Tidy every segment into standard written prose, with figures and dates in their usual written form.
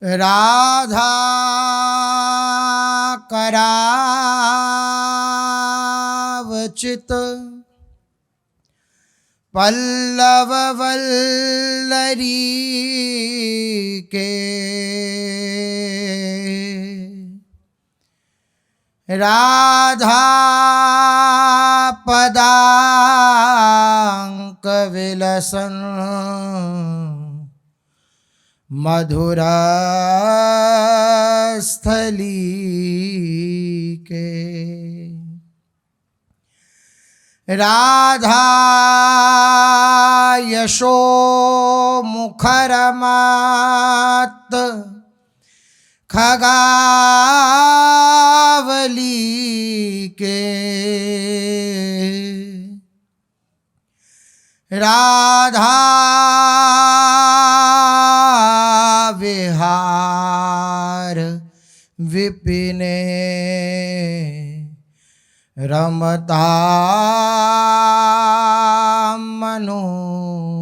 राधा करावचित पल्लव वल्लरी के राधा पदांक विलसन मधुरा स्थली के राधा यशो मुखरमत खगावली के राधा विहार विपिने रमता मनो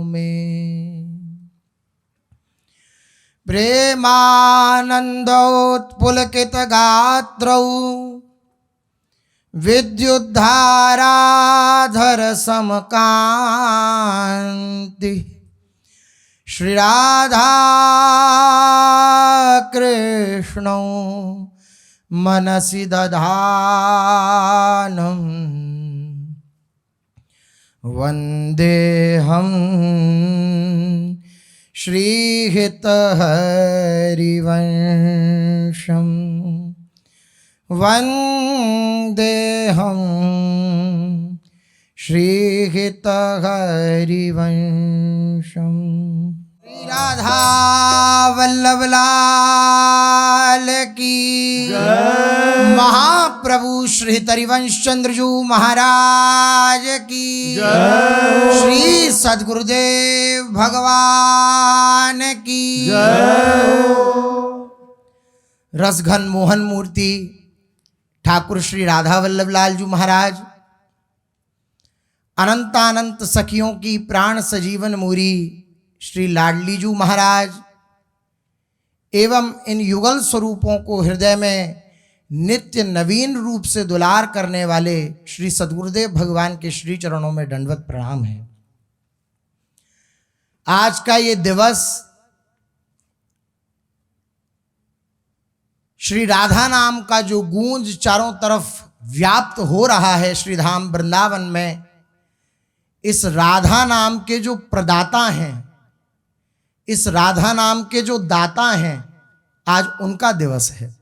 में प्रेमानंदोत्पुलकित गात्रौ विद्युद्धाराधर समकांति श्री राधा कृष्णौ मनसि दधानं वन्देऽहं श्रीहितहरिवंशं वन्देऽहं श्रीहितहरिवंशम्। राधा वल्लभ लाल की जय। महाप्रभु श्री हरिवंश चंद्रजू महाराज की जय। श्री सद्गुरुदेव भगवान की जय। रसघन मोहन मूर्ति ठाकुर श्री राधा वल्लभ लाल जी महाराज, अनंतानंत सखियों की प्राण सजीवन मूरी श्री लाडलीजू महाराज एवं इन युगल स्वरूपों को हृदय में नित्य नवीन रूप से दुलार करने वाले श्री सद्गुरुदेव भगवान के श्री चरणों में दंडवत प्रणाम है। आज का ये दिवस श्री राधा नाम का जो गूंज चारों तरफ व्याप्त हो रहा है श्री धाम वृंदावन में, इस राधा नाम के जो प्रदाता हैं, इस राधा नाम के जो दाता हैं, आज उनका दिवस है।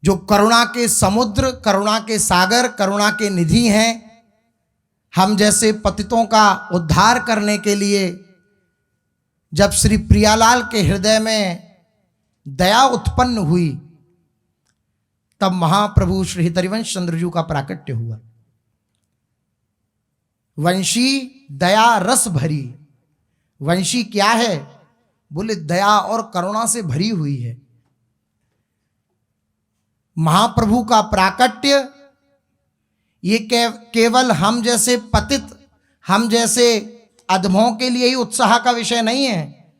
जो करुणा के समुद्र, करुणा के सागर, करुणा के निधि हैं, हम जैसे पतितों का उद्धार करने के लिए जब श्री प्रियालाल के हृदय में दया उत्पन्न हुई, तब महाप्रभु श्री हरिवंश चंद्रजू का प्राकट्य हुआ। वंशी दया रस भरी। वंशी क्या है? बोले दया और करुणा से भरी हुई है। महाप्रभु का प्राकट्य ये केवल हम जैसे पतित, हम जैसे अधमों के लिए ही उत्साह का विषय नहीं है,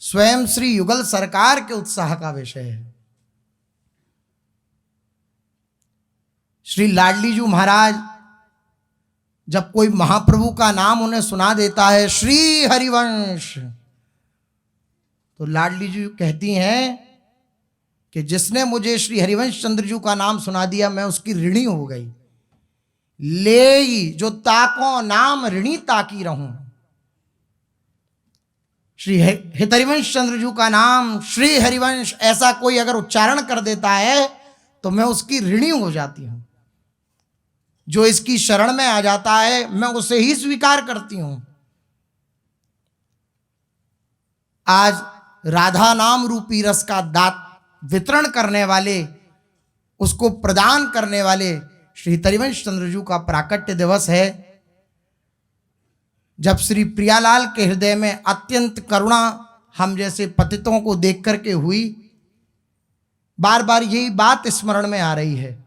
स्वयं श्री युगल सरकार के उत्साह का विषय है। श्री लाडलीजू महाराज जब कोई महाप्रभु का नाम उन्हें सुना देता है, श्री हरिवंश, तो लाडली जी कहती हैं कि जिसने मुझे श्री हरिवंश चंद्रजू का नाम सुना दिया, मैं उसकी ऋणी हो गई। ले जो ताको नाम ऋणी ताकी रहूं। श्री हरिवंश चंद्रजू का नाम, श्री हरिवंश, ऐसा कोई अगर उच्चारण कर देता है तो मैं उसकी ऋणी हो जाती हूं। जो इसकी शरण में आ जाता है, मैं उसे ही स्वीकार करती हूं। आज राधा नाम रूपी रस का दात वितरण करने वाले, उसको प्रदान करने वाले श्री हरिवंश चंद्रजू का प्राकट्य दिवस है। जब श्री प्रियालाल के हृदय में अत्यंत करुणा हम जैसे पतितों को देख करके हुई, बार बार यही बात स्मरण में आ रही है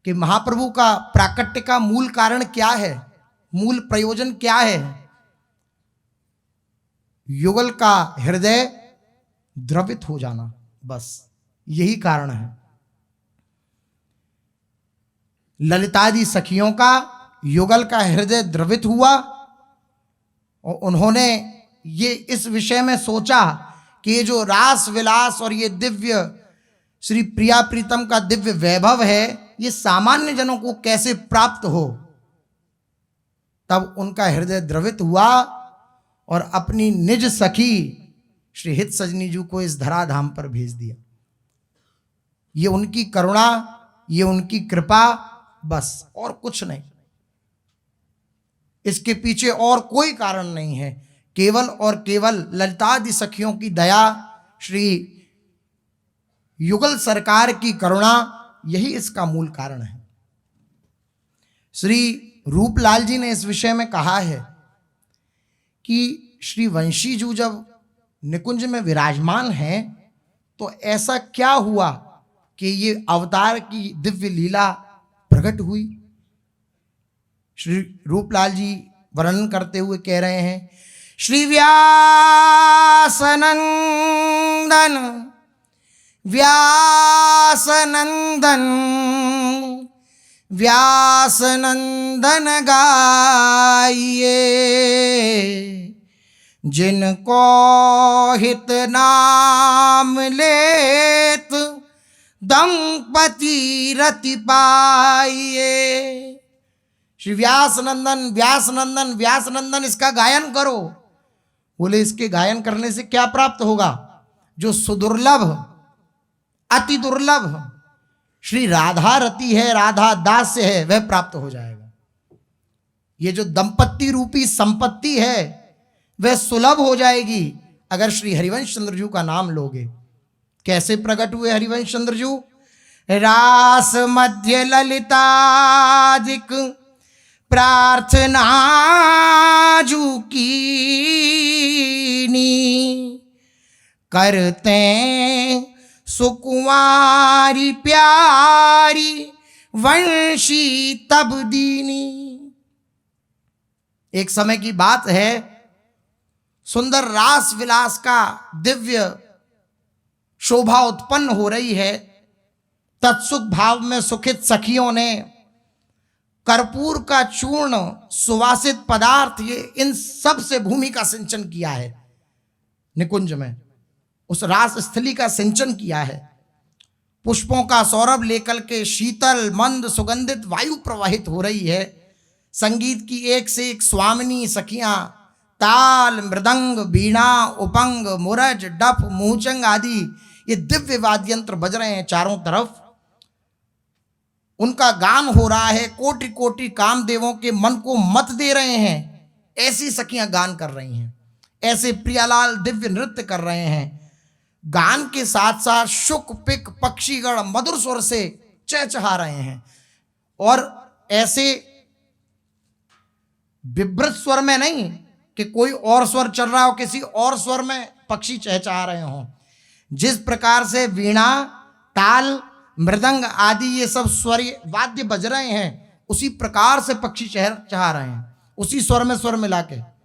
कि महाप्रभु का प्राकट्य का मूल कारण क्या है, मूल प्रयोजन क्या है। युगल का हृदय द्रवित हो जाना, बस यही कारण है। ललितादि सखियों का युगल का हृदय द्रवित हुआ और उन्होंने ये इस विषय में सोचा कि ये जो रास विलास और ये दिव्य श्री प्रिया प्रीतम का दिव्य वैभव है, ये सामान्य जनों को कैसे प्राप्त हो। तब उनका हृदय द्रवित हुआ और अपनी निज सखी श्री हित सजनी जी को इस धराधाम पर भेज दिया। ये उनकी करुणा, ये उनकी कृपा, बस और कुछ नहीं। इसके पीछे और कोई कारण नहीं है, केवल और केवल ललितादि सखियों की दया, श्री युगल सरकार की करुणा, यही इसका मूल कारण है। श्री रूपलाल जी ने इस विषय में कहा है कि श्री वंशी जी जब निकुंज में विराजमान हैं तो ऐसा क्या हुआ कि ये अवतार की दिव्य लीला प्रकट हुई। श्री रूपलाल जी वर्णन करते हुए कह रहे हैं, श्री व्यासनंदन व्यासनंदन व्यासनंदन गाइए, जिनको हित नाम लेत दंपति रति पाइए। श्री व्यासनंदन व्यासनंदन व्यासनंदन, इसका गायन करो। बोले इसके गायन करने से क्या प्राप्त होगा। जो सुदुर्लभ अति दुर्लभ श्री राधा रति है, राधा दास है, वह प्राप्त हो जाएगा। ये जो दंपत्ति रूपी संपत्ति है वह सुलभ हो जाएगी अगर श्री हरिवंश चंद्र जी का नाम लोगे। कैसे प्रकट हुए हरिवंश चंद्र जी। रास मध्य ललितादिक प्रार्थना जू कीनी, करते सुकुमारी प्यारी वंशी तब दीनी। एक समय की बात है, सुंदर रास विलास का दिव्य शोभा उत्पन्न हो रही है। तत्सुख भाव में सुखित सखियों ने कर्पूर का चूर्ण, सुवासित पदार्थ, ये इन सब से भूमि का सिंचन किया है। निकुंज में उस रास स्थली का सिंचन किया है। पुष्पों का सौरभ लेकर के शीतल मंद सुगंधित वायु प्रवाहित हो रही है। संगीत की एक से एक स्वामिनी सखियां ताल, मृदंग, बीणा, उपंग, मुरज, डफ, मुहचंग आदि ये दिव्य वाद्यंत्र बज रहे हैं चारों तरफ। उनका गान हो रहा है, कोटि कोटि कामदेवों के मन को मत दे रहे हैं। ऐसी सखियां गान कर रही हैं, ऐसे प्रियालाल दिव्य नृत्य कर रहे हैं। गान के साथ साथ शुक पिक पक्षीगण मधुर स्वर से चहचहा रहे हैं और ऐसे विभ्रत स्वर में नहीं कि कोई और स्वर चल रहा हो, किसी और स्वर में पक्षी चहचहा रहे हों। जिस प्रकार से वीणा, ताल, मृदंग आदि ये सब स्वर वाद्य बज रहे हैं, उसी प्रकार से पक्षी चहचहा रहे हैं, उसी स्वर में स्वर मिला के।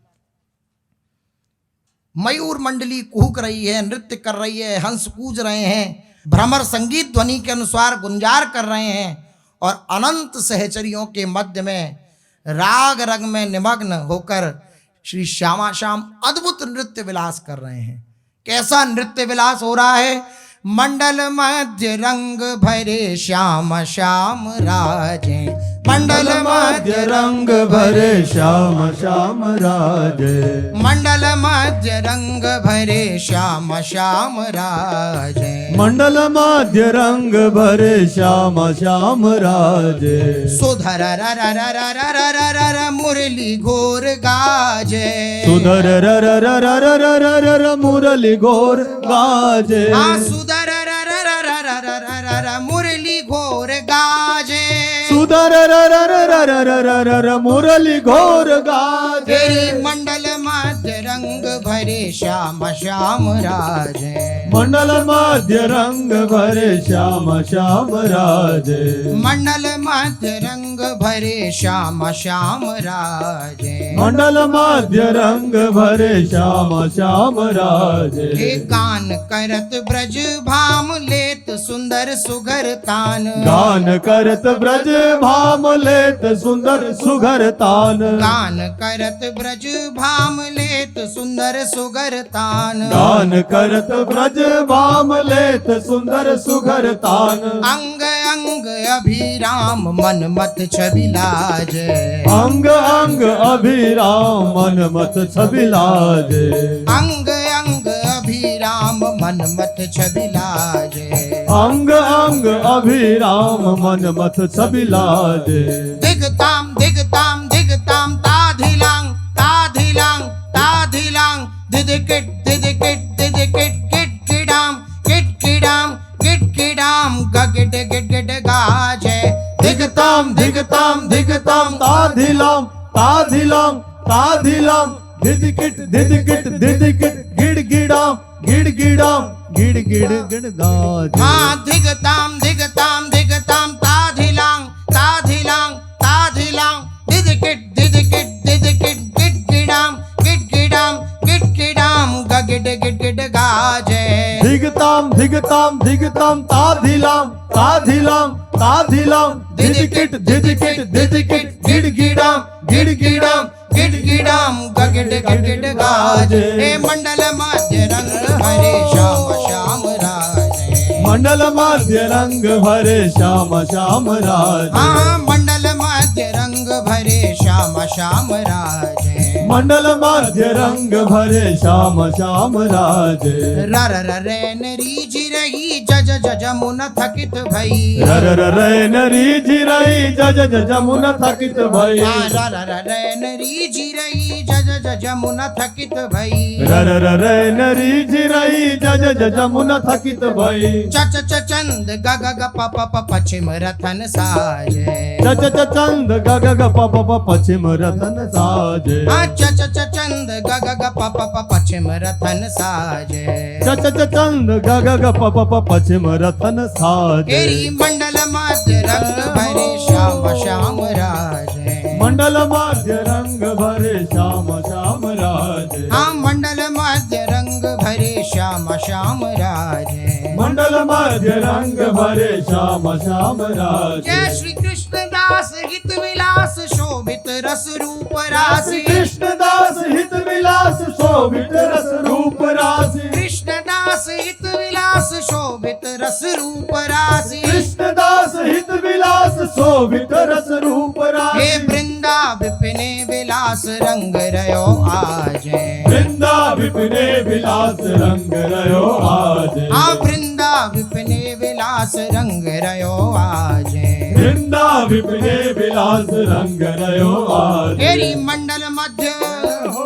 मयूर मंडली कुहक रही है, नृत्य कर रही है, हंस कूज रहे हैं, भ्रमर संगीत ध्वनि के अनुसार गुंजार कर रहे हैं और अनंत सहचरियों के मध्य में राग रंग में निमग्न होकर श्री श्यामा श्याम अद्भुत नृत्य विलास कर रहे हैं। कैसा नृत्य विलास हो रहा है। मंडल मध्य रंग भरे श्याम श्याम राजे, मंडल मध्य रंग भरे श्याम श्याम राजे, मंडल मध्य रंग भरे श्याम श्याम राजे, मंडल मध्य रंग भरे श्याम श्याम राजे। सुधर र र र र र र र र र मुरली घोर गाजे, सुधर र र र र र र र र र मुरली घोर गाजे, सुधर र र र र र र र र मुरली घोर गाजे, सुधर र र र र र र र र मुरली घोर गाजे। मंडल मध्य रंग भरे श्याम श्याम राजे। मंडल मध्य रंग भरे श्याम श्याम राजे। मंडल मध्य रंग भरे श्याम श्याम राजे। मंडल मध्य रंग भरे श्याम श्याम राजे। हे गान करत ब्रज भाम लेत सुंदर सुघर तान। गान करत ब्रज भाम लेत सुंदर सुघर तान। गान करत ब्रज भाम लेत सुंदर सुघर तान। गान करत ब्रज भाम लेत सुंदर सुघर तान। अंग अंग अभिराम मन मत छवि लाजे। अंग अंग अभिराम मन मत छवि लाजे। अंग अंग अभिराम मन मत छवि लाजे। अंग अंग अभिराम मन मत छवि लाजे। दिगताम दिगताम दिगताम ताधिलांग ताधिलांग ताधिलांग दिदिकिट दिदिकिट दिदिकिट किट किडाम किट किडाम किट किडाम गगिट गिट गिट गाजे। दिगताम दिगताम दिगताम ताधिलाम ताधिलाम ताधिलाम दिदिकिट दिदिकिट दिदिकिट गिड़गिड़ाम गिड़गिड़ाम गिड़गिड़ गिड़गाज। हाँ दिगताम दिगताम दिगताम ताधिलांग ताधिलांग ताधिलांग दिदिकिट दिदिकिट दिदिकिट गिट गिडाम गिट गिडाम गिट गिडाम गगिट गिट गिट गाजे। दिगताम दिगताम दिगताम ताधिलाम ताधिलाम ताधिलाम दिदिकिट दिदिकिट दिदिकिट गिड़गिड़ाम गिड़गिड़ाम गिड़गिड़ाम गगिट गिट गिट गाजे। हे मंडल मध्य रंग भरे श्याम श्याम राजे। मंडल मध्य रंग भरे श्याम श्याम राजे। हाँ मंडल मध्य रंग भरे श्याम श्याम राजे। मंडल मध्य रंग भरे श्याम श्याम राजे। रर रैन रीझ रही जज जमुन थकित भई। रर रैन रीझ रही जज जमुन थकित भई। रर रैन रीझ रही जज जमुन थकित भई। रर रैन रीझ रही जज जमुन थकित भई। चच चंद गग ग प प प पश्चिम रथन साजे। चच चंद गग ग प प प पश्चिम रतन साजे। चच चंद गग ग प प प पश्चिम रथन साजे। चच चंद गग ग प प प पश्चिम रतन साजे। तेरी मंडल मध्य रंग भरे श्याम श्याम राजे। मंडल मध्य रंग भरे श्याम श्याम राजे। हाँ मंडल मध्य रंग भरे श्याम श्याम राजे। मंडल मध्य रंग भरे श्याम श्याम राजे। जय श्री कृष्ण दास हित विलास शोभित रस रूप राशि। कृष्ण दास हित विलास शोभित रस रूप राशि। कृष्ण दास हित विलास शोभित रस रूप राशि। कृष्ण दास हित विलास शोभित रस रूप राशि। हे वृंदा विपिने विलास रंग रयो आजे। वृंदा विपिने विलास रंग रयो आजे। हाँ वृंदा विपिने विलास रंग रयो आजे। वृंदा विपिने विलास रंग रयो आजे। तेरी मंडल मध्य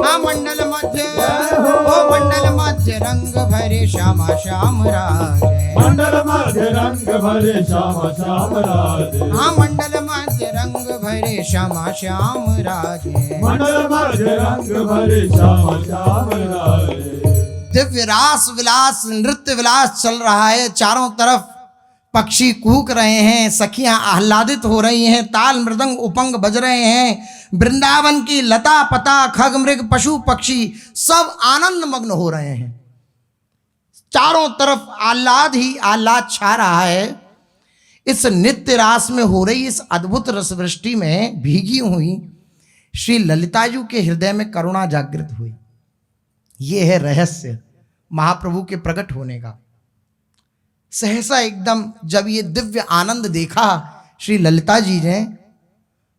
हाँ मंडल मध्य ओ मंडल मध्य रंग भरे श्याम श्याम राजे। मंडल मध्य रंग भरे श्याम श्याम राजे। हाँ मंडल मध्य रंग भरे श्याम श्याम राजे। मंडल मध्य रंग भरे श्याम श्याम राजे। दिव्य रास विलास नृत्य विलास चल रहा है। चारों तरफ पक्षी कूक रहे हैं, सखियां आह्लादित हो रही हैं, ताल मृदंग उपंग बज रहे हैं। वृंदावन की लता पता खग मृग पशु पक्षी सब आनंद मग्न हो रहे हैं। चारों तरफ आह्लाद ही आह्लाद छा रहा है। इस नित्य रास में हो रही इस अद्भुत रसवृष्टि में भीगी हुई श्री ललिताजू के हृदय में करुणा जागृत हुई। ये है रहस्य महाप्रभु के प्रकट होने का। सहसा एकदम जब ये दिव्य आनंद देखा श्री ललिता जी ने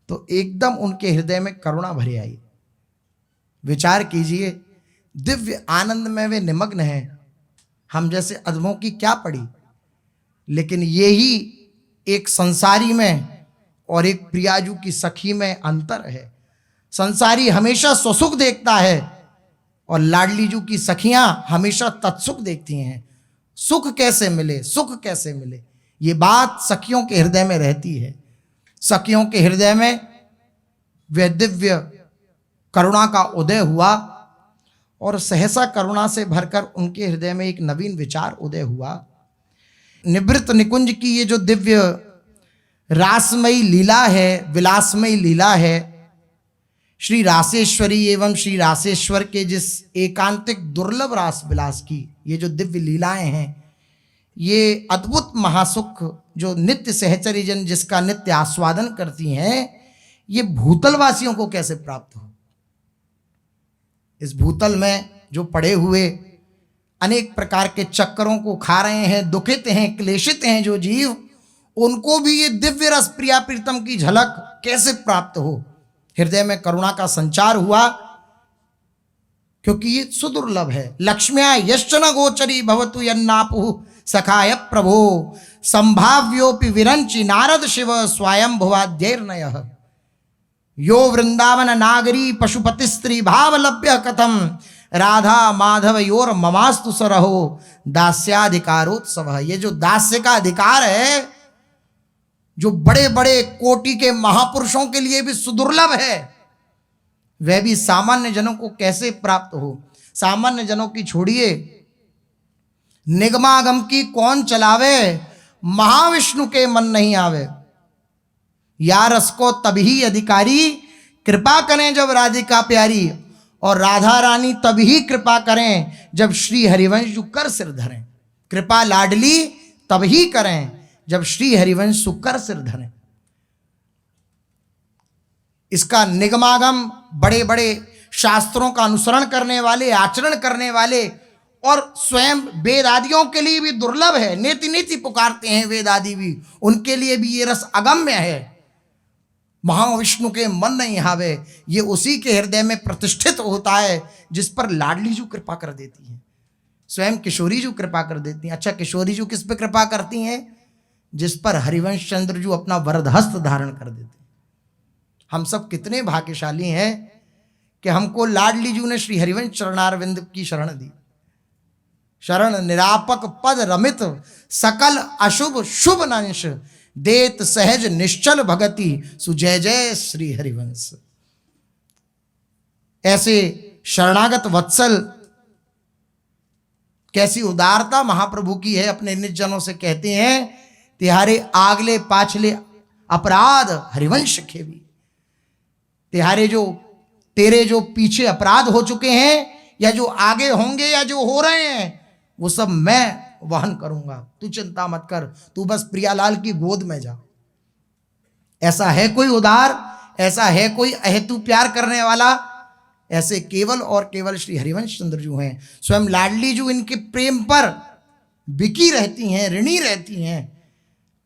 तो एकदम उनके हृदय में करुणा भरी आई। विचार कीजिए, दिव्य आनंद में वे निमग्न हैं। हम जैसे अधमों की क्या पड़ी, लेकिन यही एक संसारी में और एक प्रियाजू की सखी में अंतर है। संसारी हमेशा स्वसुख देखता है और लाडलीजू की सखियां हमेशा तत्सुख देखती हैं। सुख कैसे मिले, सुख कैसे मिले, ये बात सखियों के हृदय में रहती है। सखियों के हृदय में वह दिव्य करुणा का उदय हुआ और सहसा करुणा से भरकर उनके हृदय में एक नवीन विचार उदय हुआ। निवृत्त निकुंज की ये जो दिव्य रासमयी लीला है, विलासमयी लीला है, श्री रासेश्वरी एवं श्री रासेश्वर के जिस एकांतिक दुर्लभ रास विलास की ये जो दिव्य लीलाएं हैं, ये अद्भुत महासुख जो नित्य सहचरी जन जिसका नित्य आस्वादन करती हैं, ये भूतलवासियों को कैसे प्राप्त हो। इस भूतल में जो पड़े हुए अनेक प्रकार के चक्करों को खा रहे हैं, दुखित हैं, क्लेशित हैं जो जीव, उनको भी ये दिव्य रस प्रिया प्रीतम की झलक कैसे प्राप्त हो। हृदय में करुणा का संचार हुआ, क्योंकि ये सुदुर्लभ है। लक्ष्म्या यश्चन गोचरी भवतु यन्नापु सखाय प्रभो संभाव्योपि विरंचि नारद शिव स्वयं भुवाद्यैर्नयः यो वृंदावन नागरी पशुपति स्त्री भाव लभ्य कथम राधा माधव योर ममास्तु सरहो दास्याधिकारोत्सव। ये जो दास्य का अधिकार है, जो बड़े बड़े कोटि के महापुरुषों के लिए भी सुदुर्लभ है, वह भी सामान्य जनों को कैसे प्राप्त हो। सामान्य जनों की छोड़िए, निगमागम की कौन चलावे, महाविष्णु के मन नहीं आवे। या रस को तभी अधिकारी कृपा करें जब राधिका प्यारी, और राधा रानी तभी कृपा करें जब श्री हरिवंश जो कर सिर धरें। कृपा लाडली तभी करें जब श्री हरिवंश सुकर सिर धरें। इसका निगमागम बड़े बड़े शास्त्रों का अनुसरण करने वाले, आचरण करने वाले और स्वयं वेद आदियों के लिए भी दुर्लभ है। नेति नीति पुकारते हैं वेद आदि भी, उनके लिए भी ये रस अगम्य है। महाविष्णु के मन नहीं हावे, ये उसी के हृदय में प्रतिष्ठित होता है जिस पर लाडली जी कृपा कर देती है, स्वयं किशोरी जी कृपा कर देती हैं। अच्छा, किशोरी जी किस पे कृपा करती हैं? जिस पर हरिवंश चंद्र जी अपना वरदहस्त धारण कर देते हैं। हम सब कितने भाग्यशाली हैं कि हमको लाडली जी ने श्री हरिवंश चरणारविंद की शरण दी। शरण निरापक पद रमित सकल अशुभ शुभ नंश देत सहज निश्चल भगति सुजय जय श्री हरिवंश। ऐसे शरणागत वत्सल, कैसी उदारता महाप्रभु की है। अपने निज जनों से कहते हैं, तिहारे आगले पाछले अपराध हरिवंश खेवी। तिहारे जो तेरे जो पीछे अपराध हो चुके हैं, या जो आगे होंगे, या जो हो रहे हैं, वो सब मैं वहन करूंगा। तू चिंता मत कर, तू बस प्रियालाल की गोद में जा। ऐसा है कोई उदार, ऐसा है कोई अहेतु प्यार करने वाला? ऐसे केवल और केवल श्री हरिवंश चंद्र जी हैं। स्वयं लाडली जी इनके प्रेम पर बिकी रहती हैं, ऋणी रहती हैं।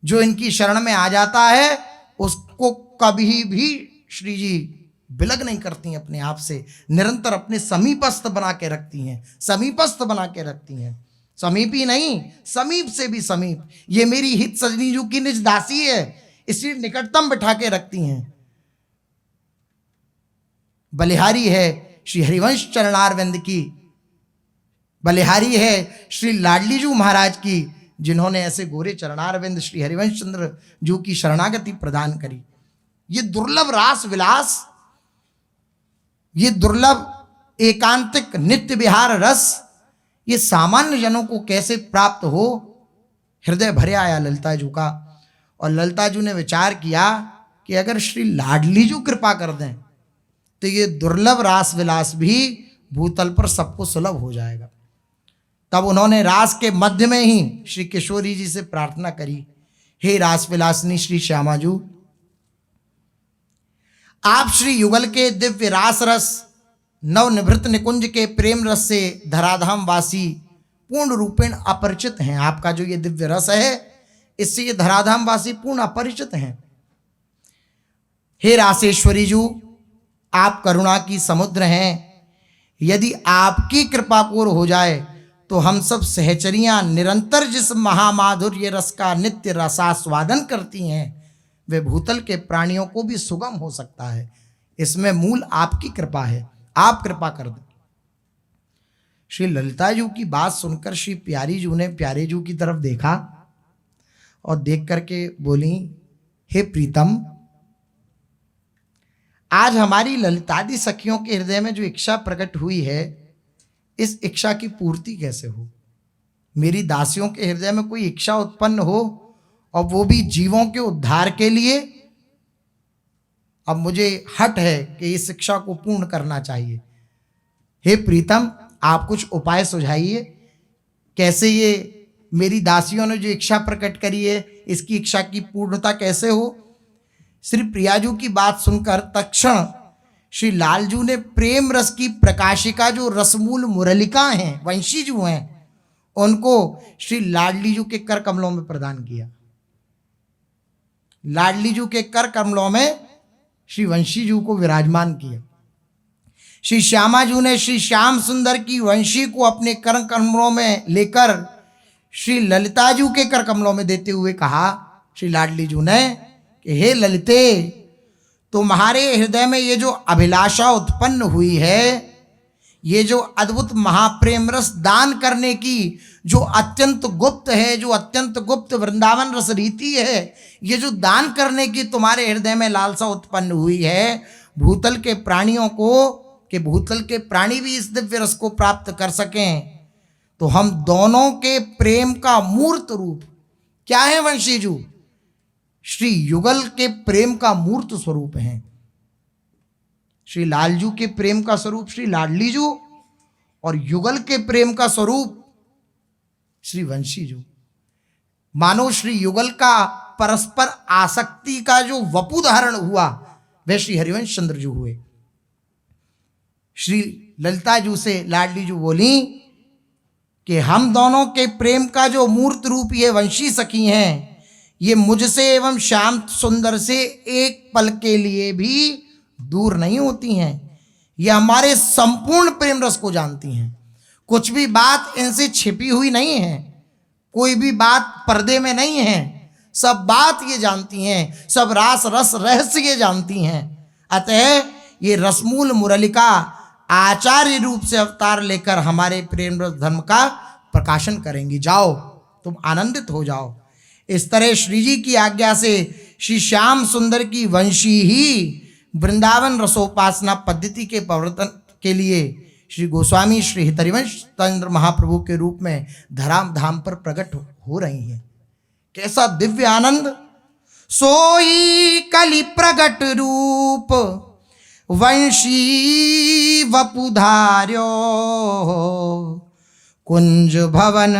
जो इनकी शरण में आ जाता है उसको कभी भी श्री जी बिलग नहीं करती अपने आप से, निरंतर अपने समीपस्थ बना के रखती हैं, समीपस्थ बना के रखती हैं। समीपी नहीं, समीप से भी समीप। ये मेरी हित सजनी जू की निज दासी है, इसलिए निकटतम बिठा के रखती हैं। बलिहारी है श्री हरिवंश चरणारविंद की, बलिहारी है श्री लाडली जू महाराज की, जिन्होंने ऐसे गोरे चरणारविंद श्री हरिवंश चंद्र जू की शरणागति प्रदान करी। ये दुर्लभ रास विलास, ये दुर्लभ एकांतिक नित्य विहार रस, ये सामान्य जनों को कैसे प्राप्त हो। हृदय भरे आया ललिता जू का, और ललिता जू ने विचार किया कि अगर श्री लाडली जू कृपा कर दें तो ये दुर्लभ रास विलास भी भूतल पर सबको सुलभ हो जाएगा। तब उन्होंने रास के मध्य में ही श्री किशोरी जी से प्रार्थना करी, हे रास विलासिनी श्री श्यामा जू, आप श्री युगल के दिव्य रास रस, नवनिभृत निकुंज के प्रेम रस से धराधाम वासी पूर्ण रूपेण अपरिचित हैं। आपका जो ये दिव्य रस है, इससे ये धराधाम वासी पूर्ण अपरिचित हैं। हे रासेश्वरी जू, आप करुणा की समुद्र हैं। यदि आपकी कृपा पूर हो जाए तो हम सब सहचरियां निरंतर जिस महामाधुर्य रस का नित्य रसास्वादन करती हैं, वे भूतल के प्राणियों को भी सुगम हो सकता है। इसमें मूल आपकी कृपा है, आप कृपा कर दें। श्री ललिता जू की बात सुनकर श्री प्यारी जू ने प्यारे जू की तरफ देखा और देख करके बोली, हे प्रीतम, आज हमारी ललितादि सखियों के हृदय में जो इच्छा प्रकट हुई है, इस इच्छा की पूर्ति कैसे हो? मेरी दासियों के हृदय में कोई इच्छा उत्पन्न हो और वो भी जीवों के उद्धार के लिए। अब मुझे हट है कि इस इच्छा को पूर्ण करना चाहिए। हे प्रीतम, आप कुछ उपाय सुझाइए, कैसे ये मेरी दासियों ने जो इच्छा प्रकट करी है इसकी इच्छा की पूर्णता कैसे हो। श्री प्रियाजू की बात सुनकर तत्क्षण श्री लालजू ने प्रेम रस की प्रकाशिका जो रसमूल मुरलिका हैं, वंशीजू हैं, उनको श्री लाडलीजू के कर कमलों में प्रदान किया। लाडलीजू के कर कमलों में श्री वंशीजू को विराजमान किया। श्री श्यामाजू ने श्री श्याम सुंदर की वंशी को अपने कर कमलों में लेकर श्री ललिताजू के कर कमलों में देते हुए कहा, श्री लाडलीजू ने कि हे ललिते, तुम्हारे हृदय में ये जो अभिलाषा उत्पन्न हुई है, ये जो अद्भुत महाप्रेम रस दान करने की जो अत्यंत गुप्त है, जो अत्यंत गुप्त वृंदावन रस रीति है, ये जो दान करने की तुम्हारे हृदय में लालसा उत्पन्न हुई है, भूतल के प्राणियों को, कि भूतल के प्राणी भी इस दिव्य रस को प्राप्त कर सकें, तो हम दोनों के प्रेम का मूर्त रूप क्या है? वंशीजू श्री युगल के प्रेम का मूर्त स्वरूप हैं। श्री लालजू के प्रेम का स्वरूप श्री लाडलीजू और युगल के प्रेम का स्वरूप श्री वंशीजू। मानो श्री युगल का परस्पर आसक्ति का जो वपु धारण हुआ वह श्री हरिवंश चंद्रजू हुए। श्री ललिताजू से लाडलीजू बोली कि हम दोनों के प्रेम का जो मूर्त रूप ये वंशी सखी हैं, ये मुझसे एवं श्याम सुंदर से एक पल के लिए भी दूर नहीं होती हैं। ये हमारे संपूर्ण प्रेम रस को जानती हैं। कुछ भी बात इनसे छिपी हुई नहीं है, कोई भी बात पर्दे में नहीं है, सब बात ये जानती हैं, सब रास रस रहस्य ये जानती हैं। अतः ये रसमूल मुरलिका आचार्य रूप से अवतार लेकर हमारे प्रेम रस धर्म का प्रकाशन करेंगी। जाओ, तुम आनंदित हो जाओ। इस तरह श्री जी की आज्ञा से श्री श्याम सुंदर की वंशी ही वृंदावन रसोपासना पद्धति के प्रवर्तन के लिए श्री गोस्वामी श्री हरिवंश चंद्र महाप्रभु के रूप में धराम धाम पर प्रकट हो रही हैं। कैसा दिव्य आनंद! सोई कलि प्रगट रूप वंशी वपुधार्यो, कुंज भवन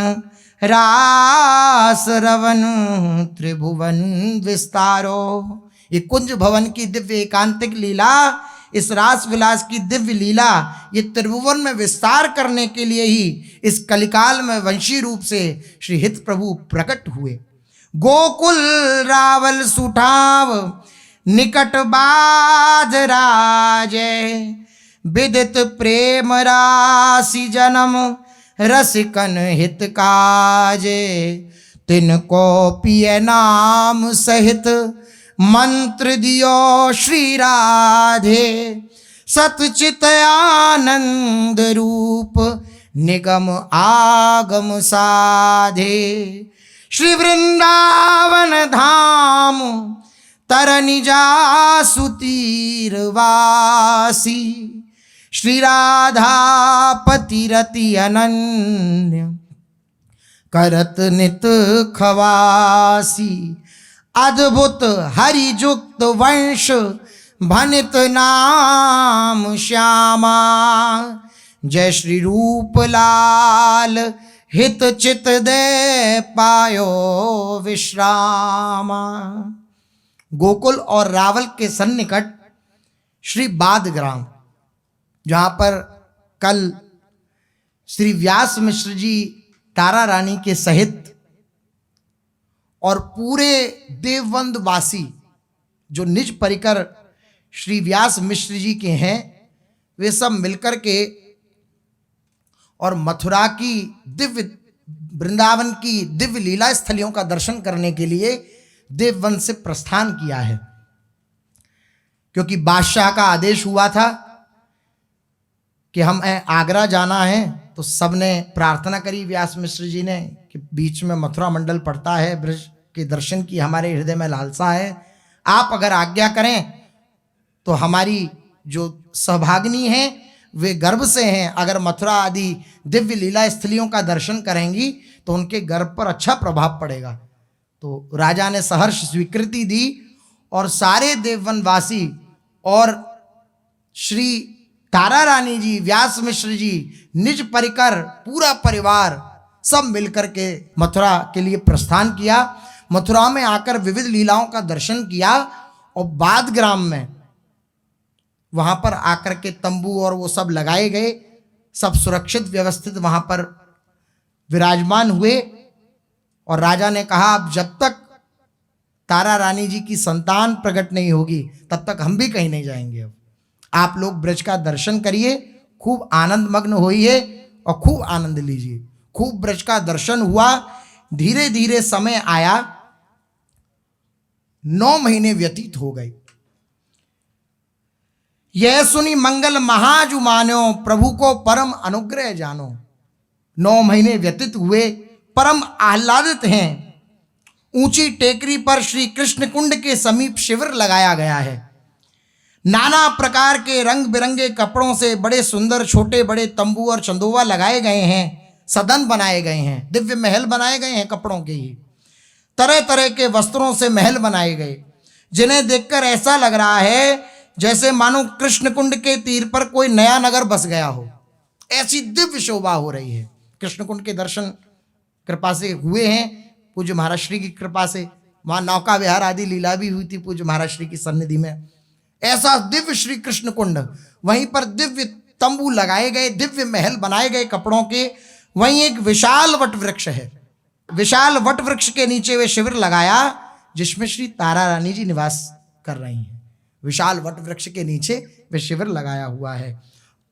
रास रवन त्रिभुवन विस्तारो। ये कुंज भवन की दिव्य एकांतिक लीला, इस रास विलास की दिव्य लीला, ये त्रिभुवन में विस्तार करने के लिए ही इस कलिकाल में वंशी रूप से श्री हित प्रभु प्रकट हुए। गोकुल रावल सुठाव निकट बाध राजे, विदित प्रेम राशि जन्म रसिकन हित काजे। तिनको पिय नाम सहित मंत्र दियो श्री राधे, सतचित आनंद रूप निगम आगम साधे। श्री वृंदावन धाम तरनि जासु तीर वासी, श्री राधापति रति अनन्य करत नित खवासी। अद्भुत हरिजुक्त वंश भनित नाम श्यामा, जय श्री रूप लाल हित चित दे पायो विश्रामा। गोकुल और रावल के सन्निकट श्री बाद ग्राम, जहाँ पर कल श्री व्यास मिश्र जी तारा रानी के सहित और पूरे देववंद वासी जो निज परिकर श्री व्यास मिश्र जी के हैं, वे सब मिलकर के और मथुरा की दिव्य वृंदावन की दिव्य लीला स्थलियों का दर्शन करने के लिए देववन से प्रस्थान किया है। क्योंकि बादशाह का आदेश हुआ था कि हम आगरा जाना है, तो सबने प्रार्थना करी व्यास मिश्र जी ने कि बीच में मथुरा मंडल पड़ता है, ब्रज के दर्शन की हमारे हृदय में लालसा है, आप अगर आज्ञा करें तो हमारी जो सहभागिनी है वे गर्भ से हैं, अगर मथुरा आदि दिव्य लीला स्थलियों का दर्शन करेंगी तो उनके गर्भ पर अच्छा प्रभाव पड़ेगा। तो राजा ने सहर्ष स्वीकृति दी और सारे देववनवासी और श्री तारा रानी जी, व्यास मिश्र जी, निज परिकर पूरा परिवार सब मिलकर के मथुरा के लिए प्रस्थान किया। मथुरा में आकर विविध लीलाओं का दर्शन किया और बाद ग्राम में वहां पर आकर के तंबू और वो सब लगाए गए, सब सुरक्षित व्यवस्थित वहां पर विराजमान हुए। और राजा ने कहा अब जब तक तारा रानी जी की संतान प्रकट नहीं होगी तब तक हम भी कहीं नहीं जाएंगे। अब आप लोग ब्रज का दर्शन करिए, खूब आनंद मग्न होइए और खूब आनंद लीजिए। खूब ब्रज का दर्शन हुआ। धीरे धीरे समय आया, 9 महीने व्यतीत हो गए। यह सुनी मंगल महाजु मान्यो, प्रभु को परम अनुग्रह जानो। 9 महीने व्यतीत हुए, परम आह्लादित हैं। ऊंची टेकरी पर श्री कृष्ण कुंड के समीप शिविर लगाया गया है। नाना प्रकार के रंग बिरंगे कपड़ों से बड़े सुंदर छोटे बड़े तंबू और चंदोवा लगाए गए हैं। सदन बनाए गए हैं, दिव्य महल बनाए गए हैं कपड़ों के ही। तरह तरह के वस्त्रों से महल बनाए गए, जिन्हें देखकर ऐसा लग रहा है जैसे मानो कृष्ण कुंड के तीर पर कोई नया नगर बस गया हो। ऐसी दिव्य शोभा हो रही है। कृष्ण कुंड के दर्शन कृपा से हुए हैं, पूज्य महाराज श्री की कृपा से। वहाँ नौका विहार आदि लीला भी हुई थी पूज्य महाराज श्री की सन्निधि में। ऐसा दिव्य श्री कृष्ण कुंड, वहीं पर दिव्य तंबू लगाए गए, दिव्य महल बनाए गए कपड़ों के। वहीं एक विशाल वट वृक्ष है। विशाल वट वृक्ष के नीचे वे शिविर लगाया जिसमें श्री तारा रानी जी निवास कर रही हैं। विशाल वट वृक्ष के नीचे वे शिविर लगाया हुआ है।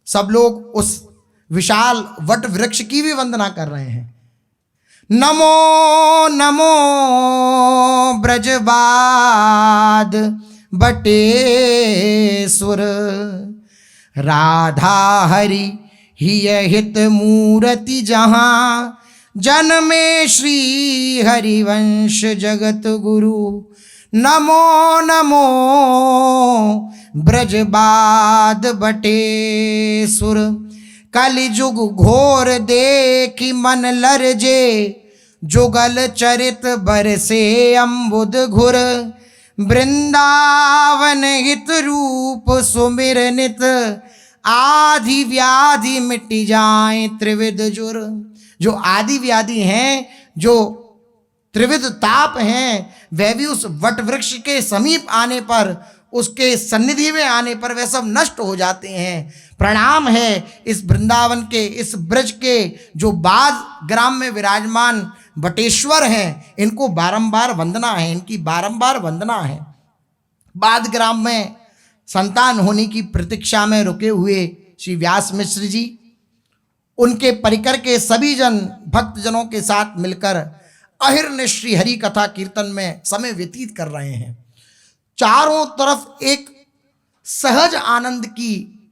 सब लोग उस विशाल वट वृक्ष की भी वंदना कर रहे हैं। नमो नमो ब्रजबाद बटेश्वर, राधा हरि हिय हित मूर्ति जहाँ, जन्मे श्री हरिवंश जगत गुरु। नमो नमो ब्रजबाद बटेश्वर, कलिजुग घोर देखी मन लरजे, जुगल चरित बरसे अम्बुद घुर। वृंदावन हित रूप सुमिर नित, आदि व्याधि मिट जाए त्रिविध जुर। जो आदि व्याधि हैं, जो त्रिविध ताप हैं, वह भी उस वट वृक्ष के समीप आने पर, उसके सन्निधि में आने पर वे सब नष्ट हो जाते हैं। प्रणाम है इस वृंदावन के, इस ब्रज के जो बाद ग्राम में विराजमान बटेश्वर हैं, इनको बारंबार वंदना है, इनकी बारंबार वंदना है। बाद ग्राम में संतान होने की प्रतीक्षा में रुके हुए श्री व्यास मिश्र जी, उनके परिकर के सभी जन भक्तजनों के साथ मिलकर अहिर्निश श्री हरि कथा कीर्तन में समय व्यतीत कर रहे हैं। चारों तरफ एक सहज आनंद की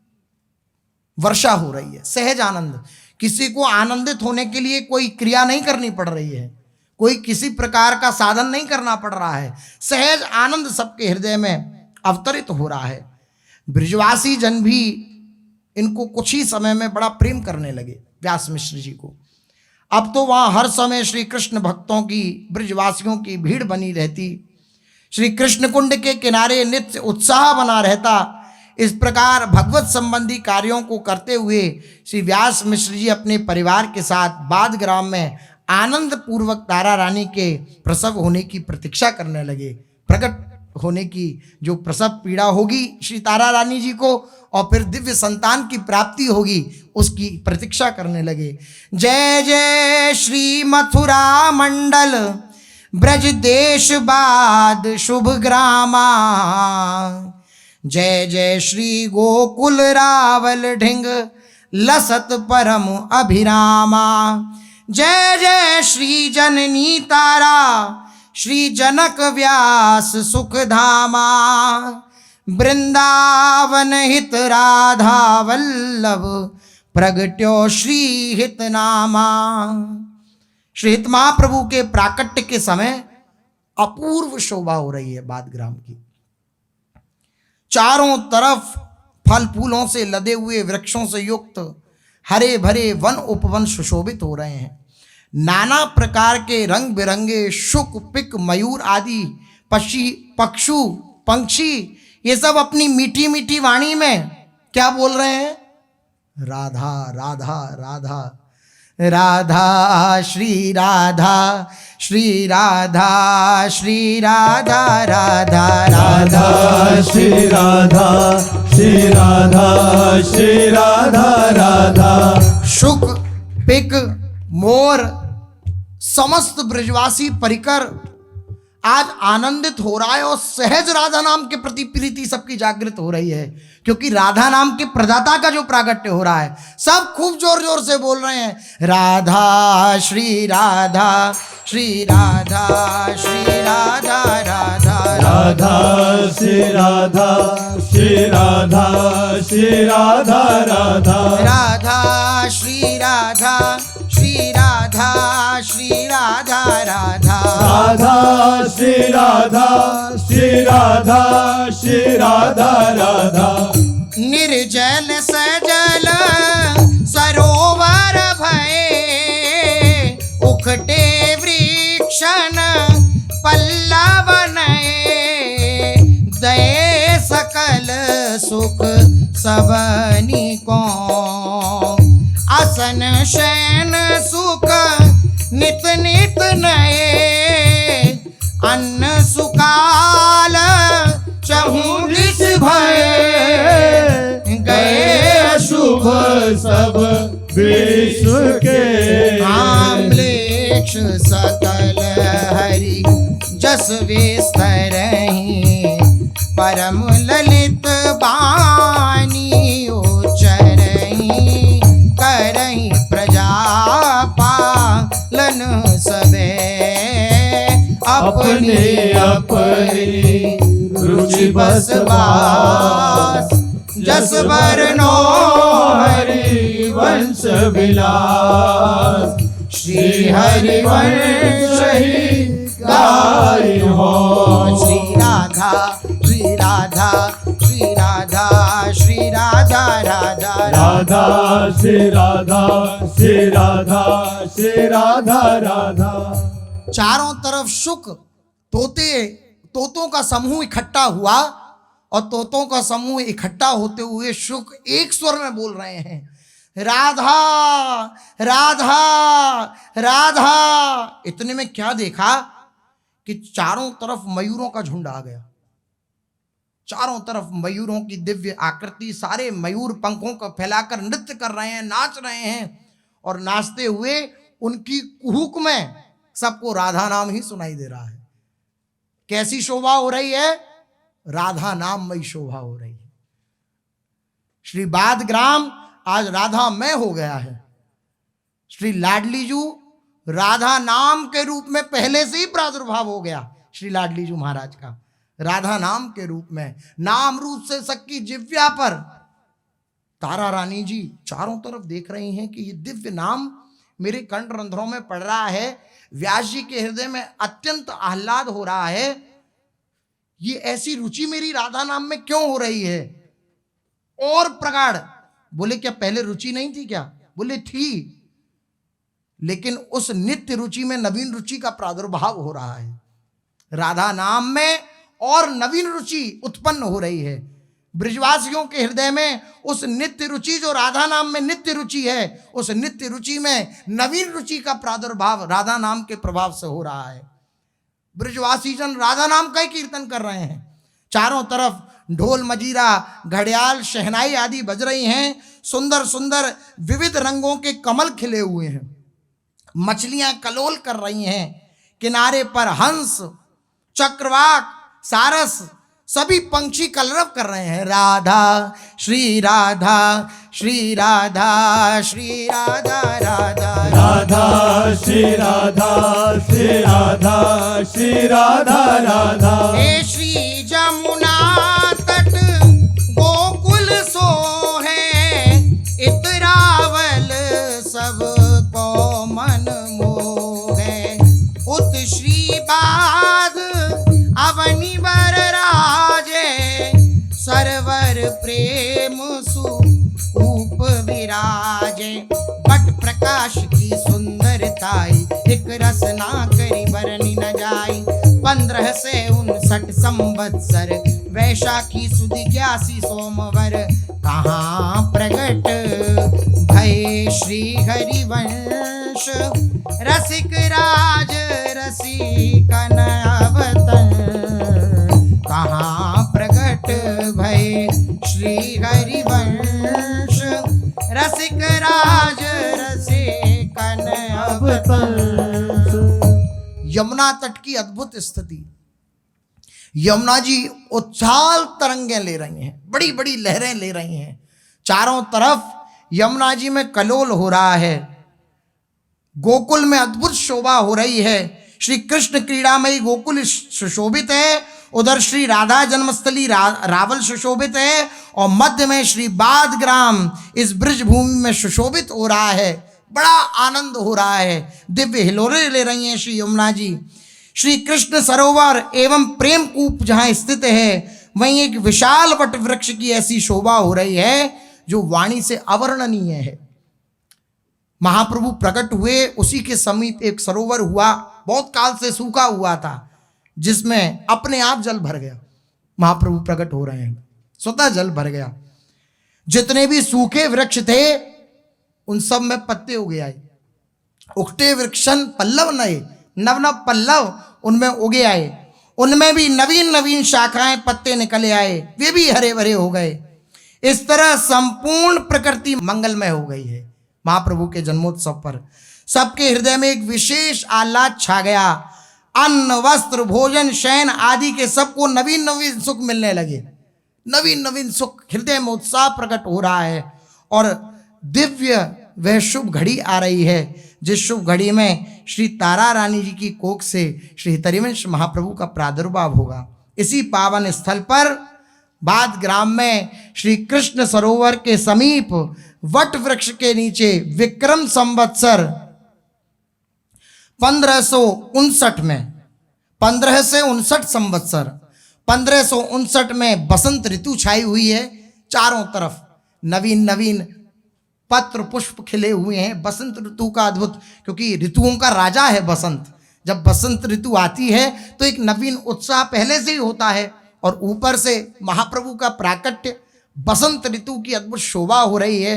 वर्षा हो रही है। सहज आनंद, किसी को आनंदित होने के लिए कोई क्रिया नहीं करनी पड़ रही है, कोई किसी प्रकार का साधन नहीं करना पड़ रहा है। सहज आनंद सबके हृदय में अवतरित हो रहा है। ब्रजवासी जन भी इनको कुछ ही समय में बड़ा प्रेम करने लगे व्यास मिश्र जी को। अब तो वहाँ हर समय श्री कृष्ण भक्तों की, ब्रजवासियों की भीड़ बनी रहती। श्री कृष्ण कुंड के किनारे नित्य उत्साह बना रहता। इस प्रकार भगवत संबंधी कार्यों को करते हुए श्री व्यास मिश्र जी अपने परिवार के साथ बाद ग्राम में आनंद पूर्वक तारा रानी के प्रसव होने की प्रतीक्षा करने लगे। प्रकट होने की जो प्रसव पीड़ा होगी श्री तारा रानी जी को और फिर दिव्य संतान की प्राप्ति होगी, उसकी प्रतीक्षा करने लगे। जय जय श्री मथुरा मंडल ब्रज देश बाद शुभ ग्रामा, जय जय श्री गोकुल रावल ढिंग लसत परम अभिरामा। जय जय श्री जननी तारा श्री जनक व्यास सुख धामा, वृंदावन हित राधा वल्लभ प्रगट्यो श्री हित नामा। श्री हित महाप्रभु के प्राकट्य के समय अपूर्व शोभा हो रही है बाद ग्राम की। चारों तरफ फल फूलों से लदे हुए वृक्षों से युक्त हरे भरे वन उपवन सुशोभित हो रहे हैं। नाना प्रकार के रंग बिरंगे शुक पिक मयूर आदि पक्षु पंक्षी ये सब अपनी मीठी मीठी वाणी में क्या बोल रहे हैं? राधा राधा राधा राधा श्री राधा श्री राधा श्री राधा राधा राधा श्री राधा श्री राधा श्री राधा राधा। शुक पिक मोर समस्त ब्रजवासी परिकर आज आनंदित हो रहा है और सहज राधा नाम के प्रति प्रीति सबकी जागृत हो रही है, क्योंकि राधा नाम के प्रदाता का जो प्रागट्य हो रहा है। सब खूब जोर जोर से बोल रहे हैं राधा श्री राधा श्री राधा श्री राधा राधा राधा श्री राधा श्री राधा श्री राधा राधा राधा श्री राधा श्री राधा श्री राधा राधा राधा श्री राधा श्री राधा श्री राधा राधा। निर्जल सजल सरोवर भये उखटे वृक्षन पल्लव नये दये सकल सुख सबनी को आसन शयन सुख नित नित नये अन्न सुकाल चहु दिस भये गए शुभ सब विश्व के आम्लेक्ष सकल हरि जस विस्तरहि परम ललित बानी उच्चरहि करहि प्रजा पालन सबे अपने अपनी रुचि बस बास जस बरनो हरि वंश विलास श्री हरि वंश ही गाय हो। श्री राधा श्री राधा श्री राधा श्री राधा राधा राधा श्री राधा श्री राधा श्री राधा राधा। चारों तरफ शुक तोतों का समूह इकट्ठा हुआ और तोतों का समूह इकट्ठा होते हुए शुक एक स्वर में बोल रहे हैं राधा राधा राधा। इतने में क्या देखा कि चारों तरफ मयूरों का झुंड आ गया। चारों तरफ मयूरों की दिव्य आकृति, सारे मयूर पंखों को फैलाकर नृत्य कर रहे हैं, नाच रहे हैं और नाचते हुए उनकी कुहुक में सबको राधा नाम ही सुनाई दे रहा है। कैसी शोभा हो रही है? राधा नाममयी शोभा हो रही है। श्री बादग्राम आज राधामय हो गया है। श्री लाडलीजू राधा नाम के रूप में पहले से ही प्रादुर्भाव हो गया। श्री लाडलीजू महाराज का राधा नाम के रूप में नाम रूप से सक्की जिव्या पर तारा रानी जी चारों तरफ देख रही हैं कि ये दिव्य नाम मेरे कंठ रंध्रों में पड़ रहा है। व्यास जी के हृदय में अत्यंत आह्लाद हो रहा है। ये ऐसी रुचि मेरी राधा नाम में क्यों हो रही है? और प्रगाढ़। बोले क्या पहले रुचि नहीं थी क्या? बोले थी, लेकिन उस नित्य रुचि में नवीन रुचि का प्रादुर्भाव हो रहा है। राधा नाम में और नवीन रुचि उत्पन्न हो रही है। ब्रजवासियों के हृदय में उस नित्य रुचि जो राधा नाम में नित्य रुचि है, उस नित्य रुचि में नवीन रुचि का प्रादुर्भाव राधा नाम के प्रभाव से हो रहा है। ब्रजवासी जन राधा नाम का ही कीर्तन कर रहे हैं। चारों तरफ ढोल मजीरा घड़ियाल शहनाई आदि बज रही हैं। सुंदर सुंदर विविध रंगों के कमल खिले हुए हैं। मछलियां कलोल कर रही हैं। किनारे पर हंस चक्रवाक सारस सभी पंछी कलरव कर रहे हैं। राधा श्री राधा श्री राधा श्री राधा राधा राधा श्री राधा श्री राधा श्री राधा राधा। हे श्री जमुना तट गोकुल सोहे इतरावल सब को मन मोहे। उत श्री बाध अवनि वर राजे सरवर प्रेम बताई, एक रस ना करी बरनी न जाई। 1559 संवत्सर वैशाखी सुद 81 सोमवार, कहाँ प्रगट भय श्री हरिवंश, रसिक राज रसिकन अवतन। कहाँ प्रगट भय श्री हरिवंश, रसिक राज रसिकन अवतंस। यमुना तट की अद्भुत स्थिति। यमुना जी उछाल तरंगें ले रही हैं, बड़ी बड़ी लहरें ले रही हैं। चारों तरफ यमुना जी में कलोल हो रहा है। गोकुल में अद्भुत शोभा हो रही है। श्री कृष्ण क्रीड़ामयी गोकुल सुशोभित है, उधर श्री राधा जन्मस्थली रावल सुशोभित है, और मध्य में श्री बाध ग्राम इस ब्रज भूमि में सुशोभित हो रहा है। बड़ा आनंद हो रहा है। दिव्य हिलोरे ले रही हैं श्री यमुना जी। श्री कृष्ण सरोवर एवं प्रेम कूप जहाँ स्थित है, वहीं एक विशाल वट वृक्ष की ऐसी शोभा हो रही है जो वाणी से अवर्णनीय है। महाप्रभु प्रकट हुए, उसी के समीप एक सरोवर हुआ, बहुत काल से सूखा हुआ था, जिसमें अपने आप जल भर गया। महाप्रभु प्रकट हो रहे हैं, स्वतः जल भर गया। जितने भी सूखे वृक्ष थे उन सब में पत्ते उगे आए। उगटे वृक्षन पल्लव नए, नव नव पल्लव उनमें उगे आए। उनमें भी नवीन नवीन शाखाएं पत्ते निकले आए, वे भी हरे भरे हो गए। इस तरह संपूर्ण प्रकृति मंगलमय हो गई है। महाप्रभु के जन्मोत्सव पर सबके हृदय में एक विशेष आह्लाद छा गया। अन्न वस्त्र भोजन शयन आदि के सबको नवीन नवीन सुख मिलने लगे। नवीन नवीन सुख, हृदय में उत्साह प्रकट हो रहा है। और दिव्य वह शुभ घड़ी आ रही है, जिस शुभ घड़ी में श्री तारा रानी जी की कोख से श्री हरिवंश महाप्रभु का प्रादुर्भाव होगा। इसी पावन स्थल पर बाध ग्राम में श्री कृष्ण सरोवर के समीप वट वृक्ष के नीचे विक्रम संवत्सर 1559 में 1559 संवत्सर 1559 में बसंत ऋतु छाई हुई है। चारों तरफ नवीन नवीन पत्र पुष्प खिले हुए हैं। बसंत ऋतु का अद्भुत, क्योंकि ऋतुओं का राजा है बसंत। जब बसंत ऋतु आती है तो एक नवीन उत्साह पहले से ही होता है, और ऊपर से महाप्रभु का प्राकट्य, बसंत ऋतु की अद्भुत शोभा हो रही है।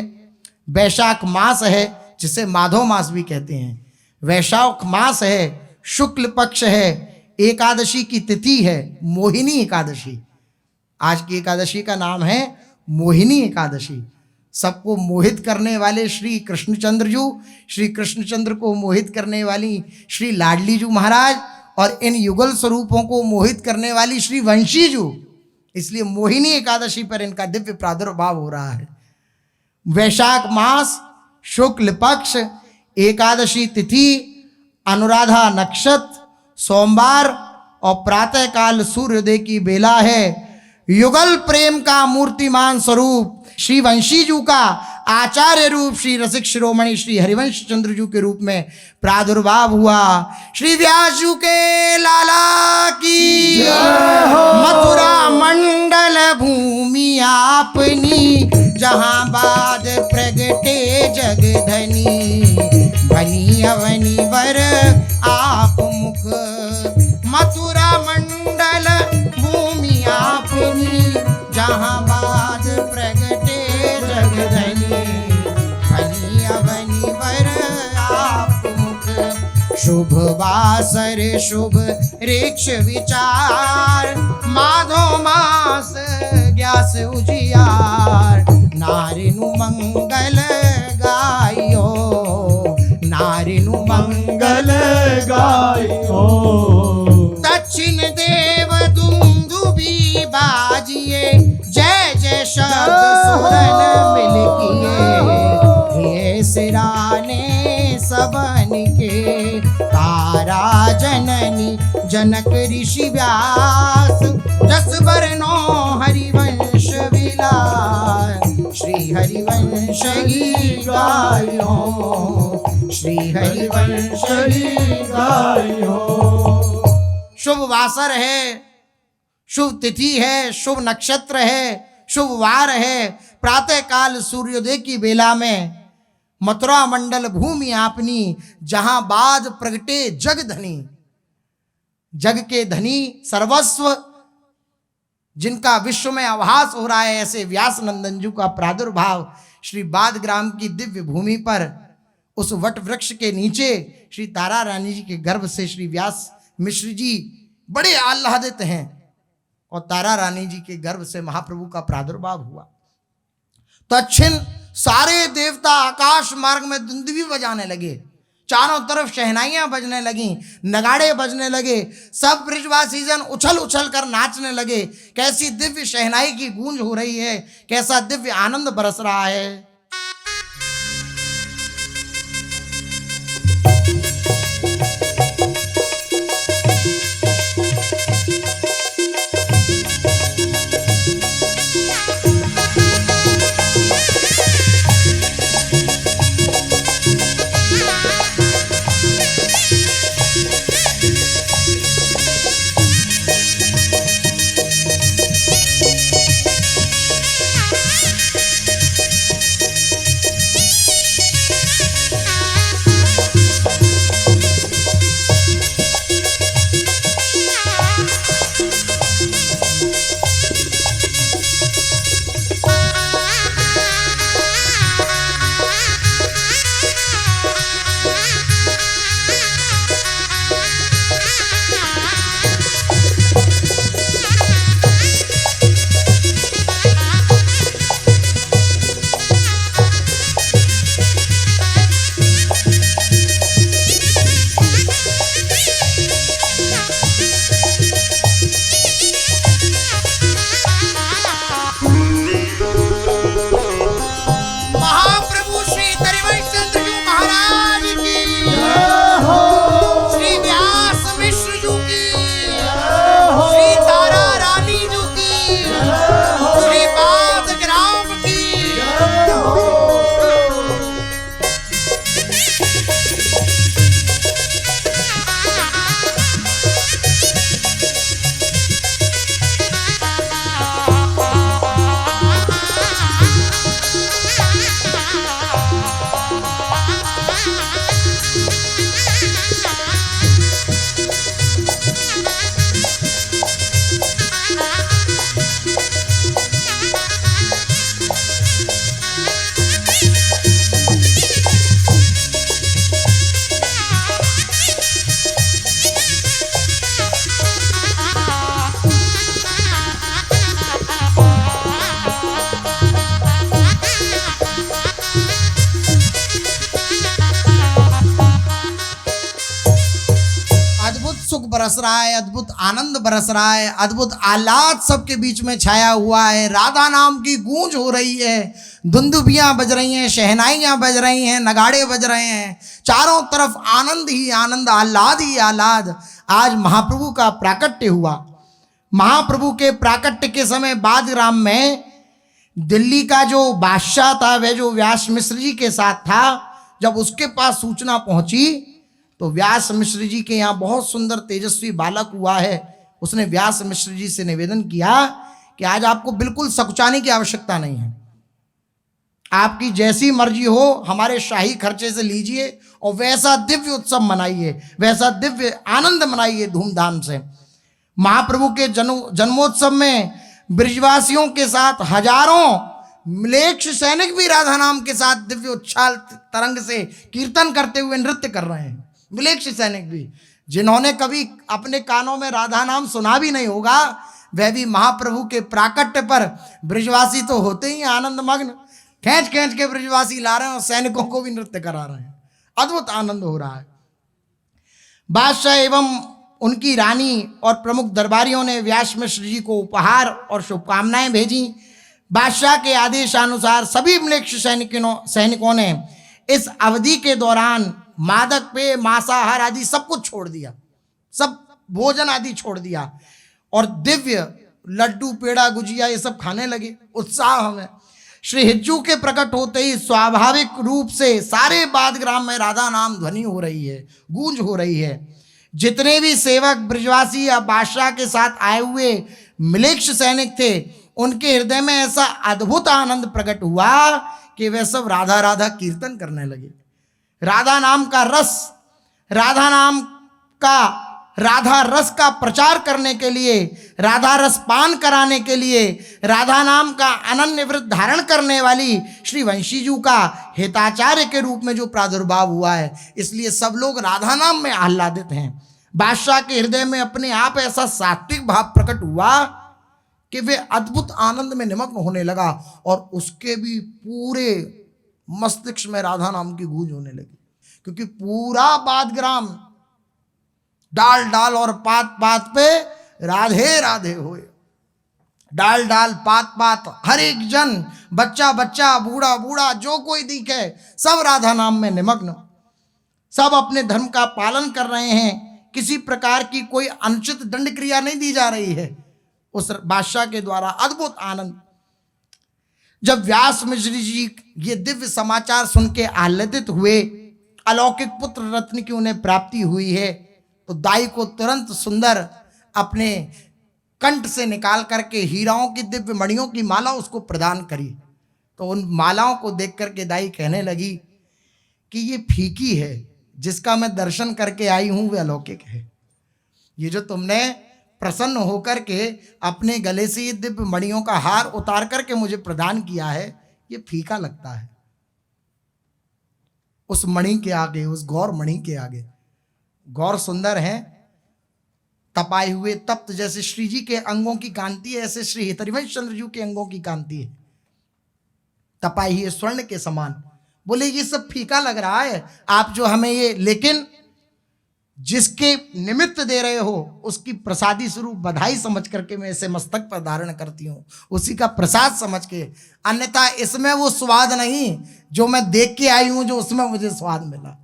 वैशाख मास है, जिसे माधव मास भी कहते हैं। वैशाख मास है, शुक्ल पक्ष है, एकादशी की तिथि है, मोहिनी एकादशी। आज की एकादशी का नाम है मोहिनी एकादशी। सबको मोहित करने वाले श्री कृष्णचंद्र जू, श्री कृष्णचंद्र को मोहित करने वाली श्री लाडली जू महाराज, और इन युगल स्वरूपों को मोहित करने वाली श्री वंशी जू। इसलिए मोहिनी एकादशी पर इनका दिव्य प्रादुर्भाव हो रहा है। वैशाख मास, शुक्ल पक्ष, एकादशी तिथि, अनुराधा नक्षत्र, सोमवार और प्रातः काल सूर्योदय की बेला है। युगल प्रेम का मूर्तिमान स्वरूप श्री वंशी जू का आचार्य रूप श्री रसिक शिरोमणि श्री हरिवंश चंद्र जू के रूप में प्रादुर्भाव हुआ। श्री व्यास जू के लाला की मथुरा मंडल भूमि आपनी, जहां बाद प्रगटे जगधनी, बनी अवनी वर आप मुख, मथुरा मंडल भूमि आपनी, जहां बाद प्रगटे जगधनी, बनी अवनी वर आप मुख। शुभ वासर शुभ ऋक्ष विचार, माधो मास ग्यास उजियार, नारिनु मंगल गायो, नारिनु मंगल गायो। दक्षिण देव दुंदुभी बाजिए, जय जय शब्द सुरन मिल किए, हे सिराने सबन के, तारा जननी जनक ऋषि व्यास, जस बरनो हरिवंश विलास, श्री हरिवंश ही गायो, श्री हरिवंश ही गायो। शुभ वासर है, शुभ तिथि है, शुभ नक्षत्र है, शुभ वार है। प्रातः काल सूर्योदय की बेला में मथुरा मंडल भूमि आपनी, जहां बाद प्रगटे जग धनी। जग के धनी, सर्वस्व जिनका विश्व में आभास हो रहा है, ऐसे व्यास नंदन जी का प्रादुर्भाव श्री बादग्राम की दिव्य भूमि पर, उस वट वृक्ष के नीचे श्री तारा रानी जी के गर्भ से श्री व्यास मिश्र जी बड़े आह्लादित हैं और तारा रानी जी के गर्भ से महाप्रभु का प्रादुर्भाव हुआ। तत्क्षण सारे देवता आकाश मार्ग में दुंदुभी बजाने लगे, चारों तरफ शहनाइयां बजने लगी, नगाड़े बजने लगे, सब ब्रिजवासी जन उछल उछल कर नाचने लगे। कैसी दिव्य शहनाई की गूंज हो रही है, कैसा दिव्य आनंद बरस रहा है। बरस रहा है, अद्भुत आनंद बरस रहा है, अद्भुत आह्लाद सबके बीच में छाया हुआ है। राधा नाम की गूंज हो रही है, दुंदुभियां बज रही हैं, शहनाइयां बज रही हैं, नगाड़े बज रहे हैं, चारों तरफ आनंद ही आनंद, आह्लाद ही आह्लाद। आज महाप्रभु का प्राकट्य हुआ। महाप्रभु के प्राकट्य के समय बादग्राम में दिल्ली का जो बादशाह था, वह जो व्यास मिश्र जी के साथ था, जब उसके पास सूचना पहुंची तो व्यास मिश्र जी के यहाँ बहुत सुंदर तेजस्वी बालक हुआ है। उसने व्यास मिश्र जी से निवेदन किया कि आज आपको बिल्कुल सकुचाने की आवश्यकता नहीं है, आपकी जैसी मर्जी हो हमारे शाही खर्चे से लीजिए और वैसा दिव्य उत्सव मनाइए, वैसा दिव्य आनंद मनाइए धूमधाम से। महाप्रभु के जन्मोत्सव में ब्रिजवासियों के साथ हजारों म्लेच्छ सैनिक भी राधा नाम के साथ दिव्य उच्छाल तरंग से कीर्तन करते हुए नृत्य कर रहे हैं। म्लेच्छ सैनिक भी, जिन्होंने कभी अपने कानों में राधा नाम सुना भी नहीं होगा, वह भी महाप्रभु के प्राकट्य पर ब्रिजवासी तो होते ही आनंद मग्न, खींच खींच के ब्रिजवासी ला रहे हैं और सैनिकों को भी नृत्य करा रहे हैं। अद्भुत आनंद हो रहा है। बादशाह एवं उनकी रानी और प्रमुख दरबारियों ने व्यास मिश्र जी को उपहार और शुभकामनाएं भेजी। बादशाह के आदेशानुसार सभी म्लेच्छ सैनिकों ने इस अवधि के दौरान मादक पेय, मांसाहार आदि सब कुछ छोड़ दिया, सब भोजन आदि छोड़ दिया और दिव्य लड्डू, पेड़ा, गुजिया ये सब खाने लगे उत्साह में। श्री हिज्जू के प्रकट होते ही स्वाभाविक रूप से सारे बादग्राम में राधा नाम ध्वनि हो रही है, गूंज हो रही है। जितने भी सेवक ब्रिजवासी या बादशाह के साथ आए हुए म्लेच्छ सैनिक थे, उनके हृदय में ऐसा अद्भुत आनंद प्रकट हुआ कि वे सब राधा राधा कीर्तन करने लगे। राधा नाम का रस, राधा रस का प्रचार करने के लिए, राधा रस पान कराने के लिए, राधा नाम का अनन्य व्रत धारण करने वाली श्री वंशी जी का हिताचार्य के रूप में जो प्रादुर्भाव हुआ है, इसलिए सब लोग राधा नाम में आह्लादित हैं। बादशाह के हृदय में अपने आप ऐसा सात्विक भाव प्रकट हुआ कि वे अद्भुत आनंद में निमग्न होने लगा और उसके भी पूरे मस्तिष्क में राधा नाम की गूंज होने लगी, क्योंकि पूरा बादग्राम डाल डाल और पात पात पे राधे राधे होए। डाल डाल पात पात हर एक जन, बच्चा बच्चा, बूढ़ा बूढ़ा, जो कोई दिखे सब राधा नाम में निमग्न, सब अपने धर्म का पालन कर रहे हैं। किसी प्रकार की कोई अनुचित दंड क्रिया नहीं दी जा रही है उस बादशाह के द्वारा। अद्भुत आनंद। जब व्यास मिश्र जी ये दिव्य समाचार सुन के आह्लादित हुए, अलौकिक पुत्र रत्न की उन्हें प्राप्ति हुई है, तो दाई को तुरंत सुंदर अपने कंठ से निकाल करके हीराओं की दिव्य मणियों की माला उसको प्रदान करी। तो उन मालाओं को देख करके दाई कहने लगी कि ये फीकी है, जिसका मैं दर्शन करके आई हूं वे अलौकिक है। ये जो तुमने प्रसन्न होकर के अपने गले से ये दिव्य मणियों का हार उतार करके मुझे प्रदान किया है, ये फीका लगता है उस मणि के आगे, उस गौर मणि के आगे। गौर सुंदर हैं, तपाए हुए तप्त जैसे श्री जी के अंगों की कांति है, ऐसे श्री हितरिवंश चंद्र जी के अंगों की कांति है, तपाई हुई स्वर्ण के समान। बोले ये सब फीका लग रहा है आप जो हमें ये, लेकिन जिसके निमित्त दे रहे हो उसकी प्रसादी स्वरूप बधाई समझ करके मैं इसे मस्तक पर धारण करती हूँ, उसी का प्रसाद समझ के। अन्यथा इसमें वो स्वाद नहीं जो मैं देख के आई हूं, जो उसमें मुझे स्वाद मिला।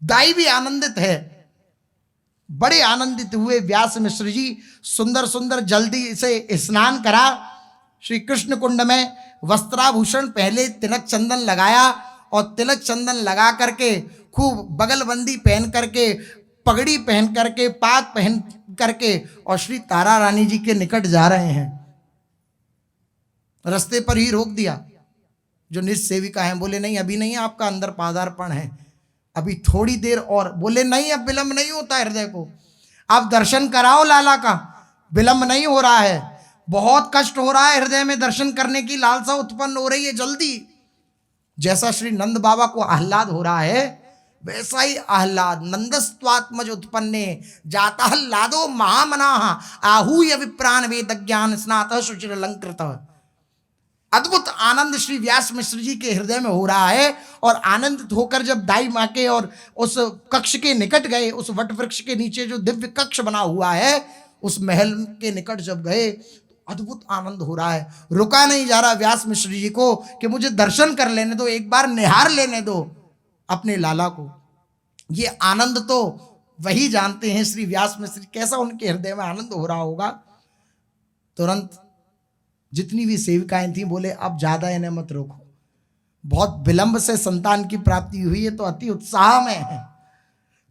दाई भी आनंदित है, बड़े आनंदित हुए। व्यास मिश्र जी सुंदर सुंदर जल्दी से स्नान करा, श्री कृष्ण कुंड में वस्त्राभूषण पहले तिलक चंदन लगाया और तिलक चंदन लगा करके खूब बगलबंदी पहन करके, पगड़ी पहन करके, पाग पहन करके और श्री तारा रानी जी के निकट जा रहे हैं। रास्ते पर ही रोक दिया जो निज सेविका हैं, बोले नहीं अभी नहीं, आपका अंदर पादार्पण है, अभी थोड़ी देर और। बोले नहीं अब विलंब नहीं होता हृदय को, आप दर्शन कराओ लाला का, विलंब नहीं हो रहा है, बहुत कष्ट हो रहा है, हृदय में दर्शन करने की लालसा उत्पन्न हो रही है, जल्दी। जैसा श्री नंद बाबा को आह्लाद हो रहा है वैसा ही आह्लाद नंदस्त्वात्मज उत्पन्ने जाता लादो महामनाः आहूय विप्रान वेद ज्ञान स्नातः शुचिर अलंकृत। अद्भुत आनंद श्री व्यास मिश्र जी के हृदय में हो रहा है और आनंदित होकर जब दाई माँ के और उस कक्ष के निकट गए, उस वट वृक्ष के नीचे जो दिव्य कक्ष बना हुआ है उस महल के निकट जब गए तो अद्भुत आनंद हो रहा है। रुका नहीं जा रहा व्यास मिश्र जी को कि मुझे दर्शन कर लेने दो, एक बार निहार लेने दो अपने लाला को। ये आनंद तो वही जानते हैं श्री व्यास मिश्र, कैसा उनके हृदय में आनंद हो रहा होगा। तुरंत जितनी भी सेविकाएं थी बोले अब ज्यादा इन्हें मत रोको, बहुत विलंब से संतान की प्राप्ति हुई है तो अति उत्साह में है,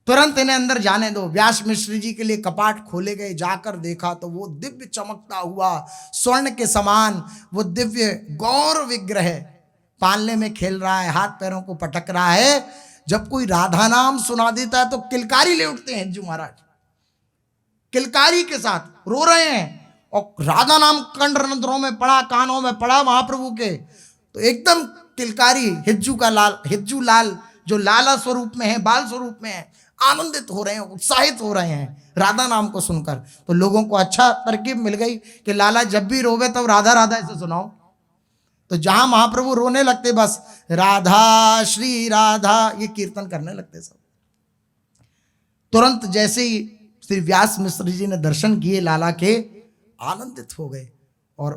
तुरंत इन्हें अंदर जाने दो। व्यास मिश्र जी के लिए कपाट खोले गए, जाकर देखा तो वो दिव्य चमकता हुआ स्वर्ण के समान वो दिव्य गौर विग्रह पालने में खेल रहा है, हाथ पैरों को पटक रहा है। जब कोई राधा नाम सुना देता है तो किलकारी ले उठते हैं हिज्जू महाराज, किलकारी के साथ रो रहे हैं और राधा नाम कंठ रंध्रों में पड़ा, कानों में पड़ा महाप्रभु के, तो एकदम किलकारी हिज्जू लाल जो लाला स्वरूप में है, बाल स्वरूप में है, आनंदित हो रहे हैं, उत्साहित हो रहे हैं राधा नाम को सुनकर। तो लोगों को अच्छा तरकीब मिल गई कि लाला जब भी रोवे तब राधा राधा ऐसे सुनाओ। तो जहां महाप्रभु रोने लगते बस राधा श्री राधा ये कीर्तन करने लगते सब। तुरंत जैसे ही श्री व्यास मिश्र जी ने दर्शन किए लाला के, आनंदित हो गए और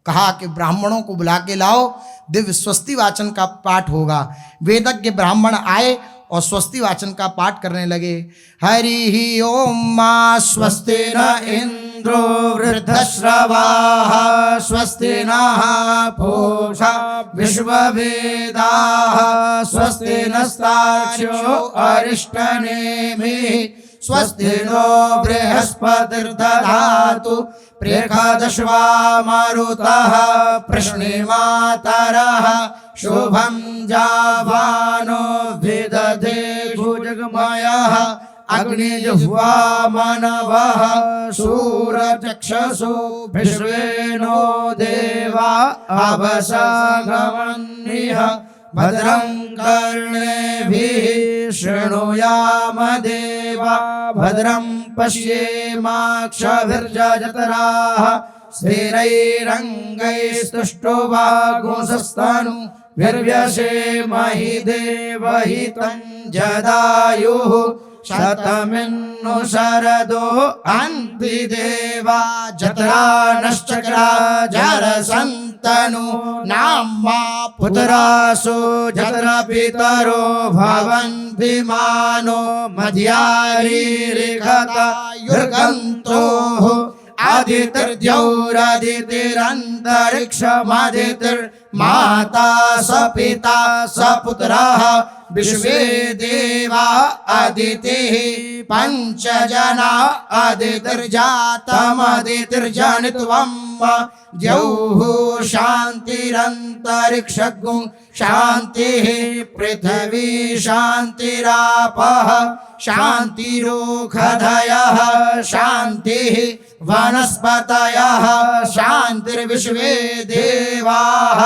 कहा कि ब्राह्मणों को बुला के लाओ, दिव्य स्वस्ति वाचन का पाठ होगा। वेदज्ञ ब्राह्मण आए और स्वस्ति वाचन का पाठ करने लगे। हरि ही ओम मा स्वस्ति न इंद्रो वृद्धश्रवाः स्वस्ति नः पूषा विश्ववेदाः स्वस्ति नस्तार्क्ष्यो अरिष्टनेमिः स्वस्ति नो बृहस्पतिर्दधातु प्रेखदश्वा मारुतः प्रश्नेमातरः शुभं जावानो विदधे भुजगमयः अग्निजिह्वा मानवः शूरचक्षुषु विश्वेनो देवा अवसागमन्निह भद्रं कर्णेभिः शृणुयाम देवा भद्रं पश्येमाक्षभिर्जत्राः स्थिरैरङ्गैस्तुष्टुवागुंसस्तनु विर्व्यसेमहि देवहितं जदायुः शतमिन्नु शरदो अन्ति देवा जत्रा नश्चक्रा जरसन्तनु नाम्मा पुत्रासु जत्रा पितरो भवन्ति मानो मध्यारीरिखता युर्गन्तोः आदितिर्द्यौरादितिरन्तरिक्षमादितिर्माता स पिता स पुत्रः विश्वे देवा अदितिः पंच जना अदितिर्जातमदितिर्जनित्वम् द्यौः शान्तिरन्तरिक्षगुं शान्तिः पृथिवी शान्तिरापः शान्तिरोषधयः शान्तिः वनस्पतयः शान्तिर्विश्वे देवाः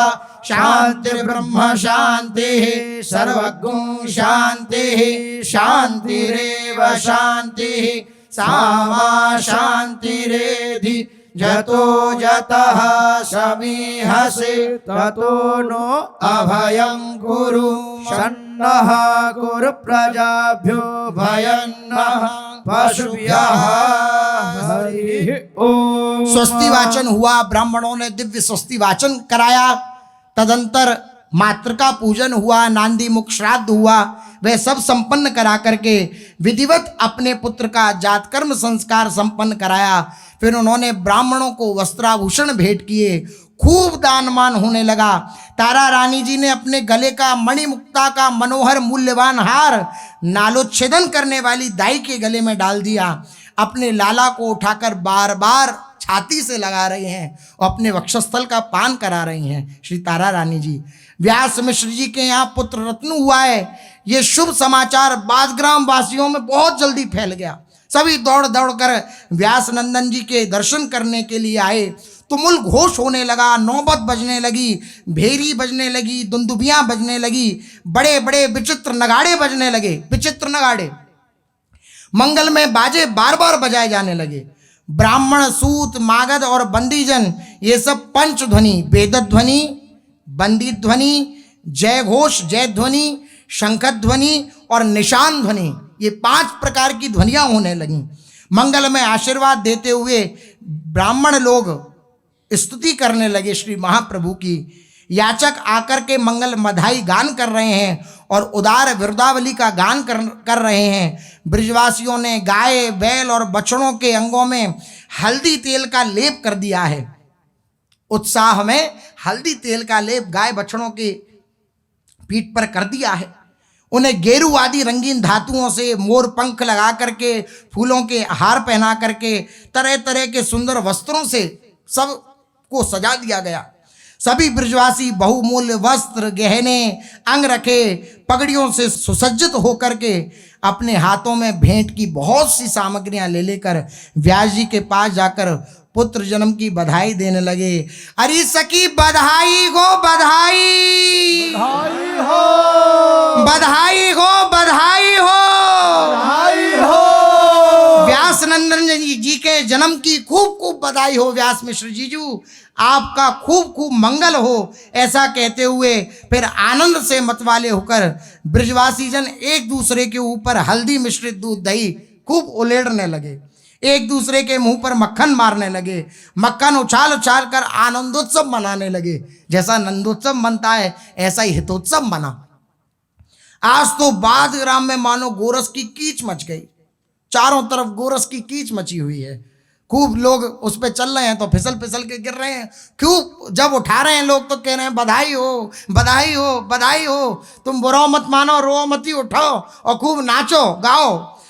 शान्तिर्ब्रह्म शान्तिः सर्वगुं शान्तिः शान्तिरेव शान्तिः सामा शान्तिरेधि जतो जतः समीहसे ततो नो अभयं कुरु शन्नः कुरु प्रजाभ्यो भयन्नः पशुभ्यः हरिः ओम। स्वस्ति वाचन हुआ, ब्राह्मणों ने दिव्य स्वस्ति वाचन कराया। तदंतर मातृका पूजन हुआ, नांदी मुख श्राद्ध हुआ। वह सब संपन्न करा करके विधिवत अपने पुत्र का जातकर्म संस्कार संपन्न कराया। फिर उन्होंने ब्राह्मणों को वस्त्राभूषण भेंट किए, खूब दानमान होने लगा। तारा रानी जी ने अपने गले का मणिमुक्ता का मनोहर मूल्यवान हार नालोच्छेदन करने वाली दाई के गले में डाल दिया। अपने लाला को उठाकर बार बार छाती से लगा रही हैं और अपने वक्षस्थल का पान करा रही हैं श्री तारा रानी जी। व्यास मिश्र जी के यहाँ पुत्र रत्न हुआ है। ये शुभ समाचार बादग्राम वासियों में बहुत जल्दी फैल गया। सभी दौड़ दौड़ कर व्यास नंदन जी के दर्शन करने के लिए आए। तुमुल घोष होने लगा, नौबत बजने लगी, भेरी बजने लगी, दुंदुभियां बजने लगी, बड़े बड़े विचित्र नगाड़े बजने लगे। विचित्र नगाड़े, मंगल में बाजे बार बार बजाए जाने लगे। ब्राह्मण, सूत, मागध और बंदीजन ये सब पंच ध्वनि, वेद ध्वनि, बंदी ध्वनि, जय घोष, जय ध्वनि, शंख ध्वनि और निशान ध्वनि, ये 5 प्रकार की ध्वनियां होने लगी। मंगल में आशीर्वाद देते हुए ब्राह्मण लोग स्तुति करने लगे श्री महाप्रभु की। याचक आकर के मंगल मधाई गान कर रहे हैं और उदार विरुदावली का गान कर रहे हैं। ब्रिजवासियों ने गाय, बैल और बछड़ों के अंगों में हल्दी तेल का लेप कर दिया है। उत्साह में हल्दी तेल का लेप गाय बछड़ों की पीठ पर कर दिया है। उन्हें गेरू आदि रंगीन धातुओं से मोर पंख लगा करके, फूलों के हार पहना करके, तरह तरह के सुंदर वस्त्रों से सब को सजा दिया गया। सभी ब्रजवासी बहुमूल्य वस्त्र, गहने, अंग रखे, पगड़ियों से सुसज्जित होकर के अपने हाथों में भेंट की बहुत सी सामग्रियां ले लेकर व्यास जी के पास जाकर पुत्र जन्म की बधाई देने लगे। अरे सखी बधाई हो, बधाई बधाई हो, बधाई हो, बधाई हो, बधाई हो। व्यास नंदन जी के जन्म की खूब खूब बधाई हो। व्यास मिश्र जीजू आपका खूब खूब मंगल हो। ऐसा कहते हुए फिर आनंद से मतवाले होकर ब्रजवासी जन एक दूसरे के ऊपर हल्दी मिश्रित दूध दही खूब उलेड़ने लगे, एक दूसरे के मुंह पर मक्खन मारने लगे, मक्खन उछाल उछाल कर आनंदोत्सव मनाने लगे। जैसा नंदोत्सव मनता है ऐसा ही हितोत्सव मना। आज तो बादग्राम में मानो गोरस की कीच मच गई। चारों तरफ गोरस की कीच मची हुई है। खूब लोग उस पे चल रहे हैं तो फिसल फिसल के गिर रहे हैं। क्यों? जब उठा रहे हैं लोग तो कह रहे हैं बधाई हो, बधाई हो, बधाई हो। तुम बुरा मत मानो, रो मत ही, उठाओ और खूब नाचो गाओ।